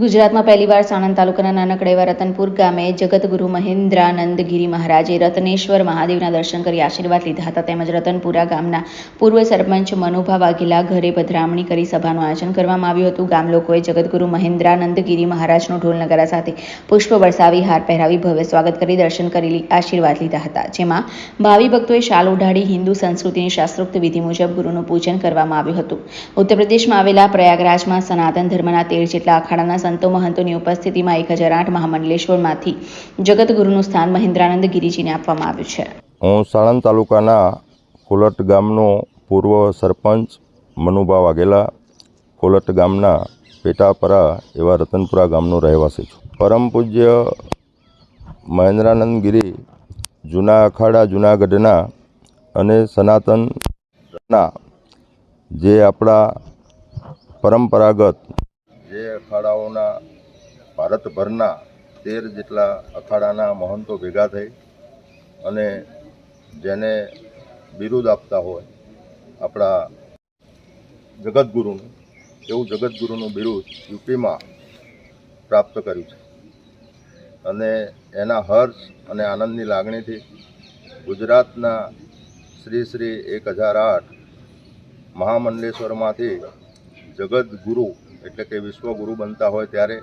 ગુજરાતમાં પહેલીવાર સાણંદ તાલુકાના નાનકડા એવા રતનપુર ગામે જગતગુરુ મહેન્દ્રાનંદ ગિરી મહારાજે રત્નેશ્વર મહાદેવના દર્શન કરી આશીર્વાદ લીધા હતા. તેમજ રતનપુરા ગામના પૂર્વ સરપંચ મનુભા વાઘેલા ઘરે પધરામણી કરી સભાનું આયોજન કરવામાં આવ્યું હતું. ગામ લોકોએ જગતગુરુ મહેન્દ્રાનંદ ગિરી મહારાજનું ઢોલ નગારા સાથે પુષ્પ વરસાવી હાર પહેરાવી ભવ્ય સ્વાગત કરી દર્શન કરી આશીર્વાદ લીધા હતા. જેમાં ભાવિ ભક્તોએ શાલ ઓઢાડી હિન્દુ સંસ્કૃતિની શાસ્ત્રોક્ત વિધિ મુજબ ગુરુનું પૂજન કરવામાં આવ્યું હતું. ઉત્તર પ્રદેશમાં આવેલા પ્રયાગરાજમાં સનાતન ધર્મના 13 જેટલા અખાડાના સંતો મહંતોની ઉપસ્થિતિમાં 1008 મહામંડલેશ્વરમાંથી જગતગુરુનું સ્થાન મહેન્દ્રાનંદ ગિરીજીને આપવામાં આવ્યું છે. હું સાણંદ તાલુકાના કોલટ ગામનો પૂર્વ સરપંચ મનુભા વાઘેલા, કોલટ ગામના પેટાપરા એવા રતનપુરા ગામનો રહેવાસી છું. પરમ પૂજ્ય મહેન્દ્રાનંદ ગિરી જૂના અખાડા જૂનાગઢના અને સનાતનના જે આપણા પરંપરાગત જે અખાડાઓના ભારતભરના 13 જેટલા અખાડાના મહંતો ભેગા થઈ અને જેને બિરુદ આપતા હોય આપણા જગતગુરુનું, એવું જગતગુરુનું બિરુદ યુપીમાં પ્રાપ્ત કર્યું છે. અને એના હર્ષ અને આનંદની લાગણીથી ગુજરાતના શ્રી શ્રી 1008 મહામંડલેશ્વરમાંથી જગતગુરુ એટલે કે વિશ્વગુરુ બનતા હોય ત્યારે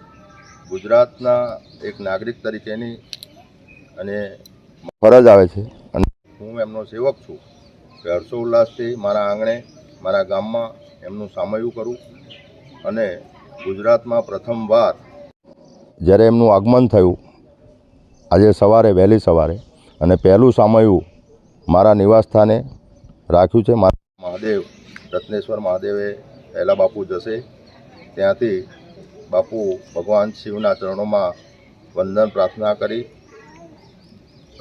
ગુજરાતના એક નાગરિક તરીકેની અને ફરજ આવે છે. અને હું એમનો સેવક છું કે હર્ષોલ્લાસથી મારા આંગણે મારા ગામમાં એમનું સામયું કરું. અને ગુજરાતમાં પ્રથમવાર જ્યારે એમનું આગમન થયું આજે સવારે વહેલી સવારે, અને પહેલું સામયું મારા નિવાસસ્થાને રાખ્યું છે. મારા મહાદેવ રત્નેશ્વર મહાદેવે પહેલાં બાપુ જશે, ત્યાંથી બાપુ ભગવાન શિવના ચરણોમાં વંદન પ્રાર્થના કરી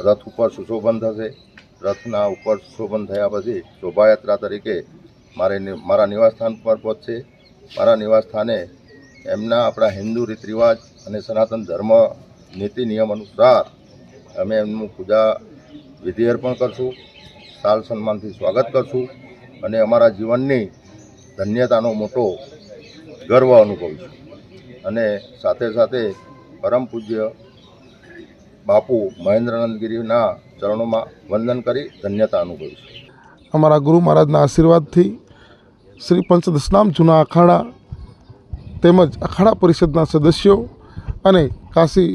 રથ ઉપર સુશોભન થશે. રથના ઉપર સુશોભન થયા પછી શોભાયાત્રા તરીકે મારા નિવાસસ્થાન પર પહોંચશે. મારા નિવાસસ્થાને એમના આપણા હિન્દુ રીત રિવાજ અને સનાતન ધર્મ નીતિ નિયમ અનુસાર અમે એમનું પૂજા વિધિ અર્પણ કરશું, સાલ સન્માનથી સ્વાગત કરશું અને અમારા જીવનની ધન્યતાનો મોટો ગર્વ અનુભવીશું. અને સાથે સાથે પરમ પૂજ્ય બાપુ મહેન્દ્રાનંદ ગિરીના ચરણોમાં વંદન કરી ધન્યતા અનુભવીશું. અમારા ગુરુ મહારાજના આશીર્વાદથી શ્રી પંચદશનામ જૂના અખાડા તેમજ અખાડા પરિષદના સદસ્યો અને કાશી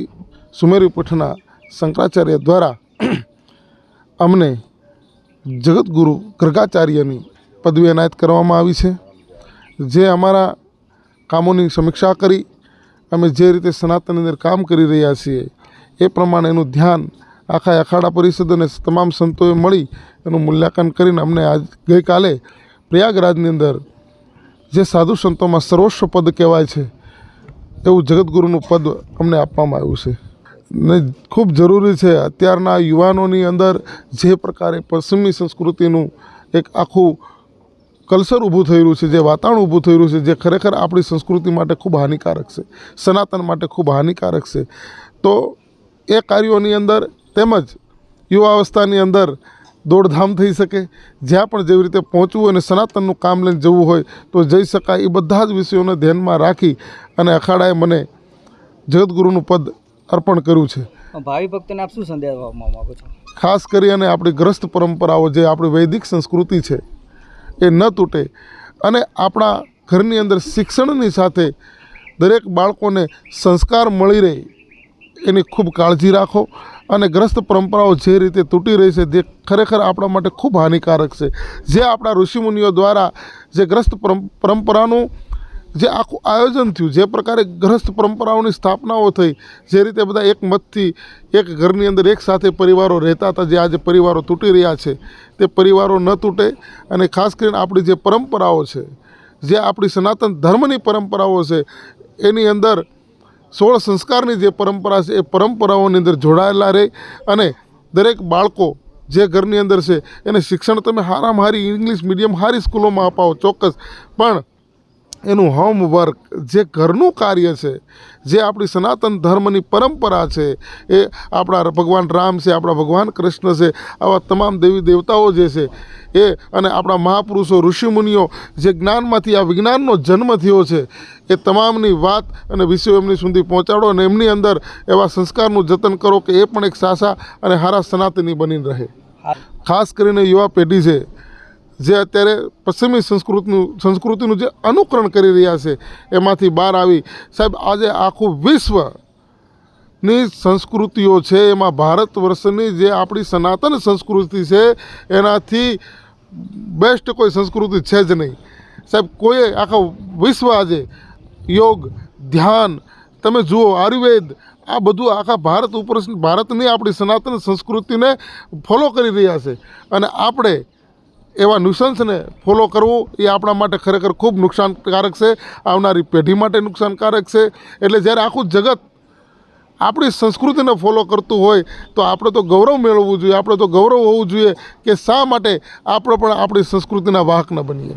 સુમેરી પીઠના શંકરાચાર્ય દ્વારા અમને જગતગુરુ ગર્ગાચાર્યની પદવી એનાયત કરવામાં આવી છે. જે અમારા કામોની સમીક્ષા કરી અમે જે રીતે સનાતનની અંદર કામ કરી રહ્યા છીએ એ પ્રમાણે એનું ધ્યાન આખા અખાડા પરિષદ અને તમામ સંતોએ મળી એનું મૂલ્યાંકન કરીને અમને આજ ગઈકાલે પ્રયાગરાજની અંદર જે સાધુ સંતોમાં સર્વસ્વ પદ કહેવાય છે એવું જગતગુરુનું પદ અમને આપવામાં આવ્યું છે. ને ખૂબ જરૂરી છે અત્યારના યુવાનોની અંદર જે પ્રકારે પશ્ચિમી સંસ્કૃતિનું એક આખું કલ્ચર ઊભું થઈ રહ્યું છે, જે વાતાવરણ ઊભું થઈ રહ્યું છે, જે ખરેખર આપણી સંસ્કૃતિ માટે ખૂબ હાનિકારક છે, સનાતન માટે ખૂબ હાનિકારક છે. તો એ કાર્યોની અંદર તેમજ યુવાવસ્થાની અંદર દોડધામ થઈ શકે, જ્યાં પણ જેવી રીતે પહોંચવું અને સનાતનનું કામ લઈને જવું હોય તો જઈ શકાય. એ બધા જ વિષયોને ધ્યાનમાં રાખી અને અખાડાએ મને જગતગુરુનું પદ અર્પણ કર્યું છે. ભાવિ ભક્તોને આપ શું સંદેશ આપવા માંગો છો? ખાસ કરી અને આપણી ગ્રસ્ત પરંપરાઓ જે આપણી વૈદિક સંસ્કૃતિ છે એ ન તૂટે અને આપણા ઘરની અંદર શિક્ષણની સાથે દરેક બાળકોને સંસ્કાર મળી રહે એની ખૂબ કાળજી રાખો. અને ગ્રસ્ત પરંપરાઓ જે રીતે તૂટી રહી છે જે ખરેખર આપણા માટે ખૂબ હાનિકારક છે. જે આપણા ઋષિમુનિઓ દ્વારા જે ગ્રસ્ત પરંપરાનું જે આખું આયોજન થયું, જે પ્રકારે ગ્રસ્ત પરંપરાઓની સ્થાપનાઓ થઈ, જે રીતે બધા એક મતથી એક ઘરની અંદર એક સાથે પરિવારો રહેતા હતા, જે આજે પરિવારો તૂટી રહ્યા છે તે પરિવારો ન તૂટે. અને ખાસ કરીને આપણી જે પરંપરાઓ છે, જે આપણી સનાતન ધર્મની પરંપરાઓ છે એની અંદર 16 સંસ્કારની જે પરંપરા છે એ પરંપરાઓની અંદર જોડાયેલા રહે. અને દરેક બાળકો જે ઘરની અંદર છે એને શિક્ષણ તમે હારામાં હારી ઇંગ્લિશ મીડિયમ હારી સ્કૂલોમાં અપાવો ચોક્કસ, પણ એનું હોમવર્ક, જે ઘરનું કાર્ય છે, જે આપણી સનાતન ધર્મની પરંપરા છે, એ આપણા ભગવાન રામ છે, આપણા ભગવાન કૃષ્ણ છે, આવા તમામ દેવી દેવતાઓ જે છે એ, અને આપણા મહાપુરુષો ઋષિમુનિઓ જે જ્ઞાનમાંથી આ વિજ્ઞાનનો જન્મ થયો છે, એ તમામની વાત અને વિષયો એમની સુધી પહોંચાડો અને એમની અંદર એવા સંસ્કારનું જતન કરો કે એ પણ એક સાસા અને હારા સનાતની બનીને રહે. ખાસ કરીને યુવા પેઢી છે જે અત્યારે પશ્ચિમી સંસ્કૃતિનું જે અનુકરણ કરી રહ્યા છે એમાંથી બહાર આવી, સાહેબ આજે આખું વિશ્વની સંસ્કૃતિઓ છે એમાં ભારત વર્ષની જે આપણી સનાતન સંસ્કૃતિ છે એનાથી બેસ્ટ કોઈ સંસ્કૃતિ છે જ નહીં સાહેબ. કોઈએ આખા વિશ્વ આજે યોગ, ધ્યાન, તમે જુઓ આયુર્વેદ, આ બધું આખા ભારતની આપણી સનાતન સંસ્કૃતિને ફોલો કરી રહ્યા છે અને આપણે એવા ન્યુસન્સને ફોલો કરવું એ આપણા માટે ખરેખર ખૂબ નુકસાનકારક છે, આવનારી પેઢી માટે નુકસાનકારક છે. એટલે જ્યારે આખું જગત આપણી સંસ્કૃતિને ફોલો કરતું હોય તો આપણે તો ગૌરવ મેળવવું જોઈએ, આપણે તો ગૌરવ હોવું જોઈએ કે શા માટે આપણે પણ આપણી સંસ્કૃતિના વાહક ન બનીએ.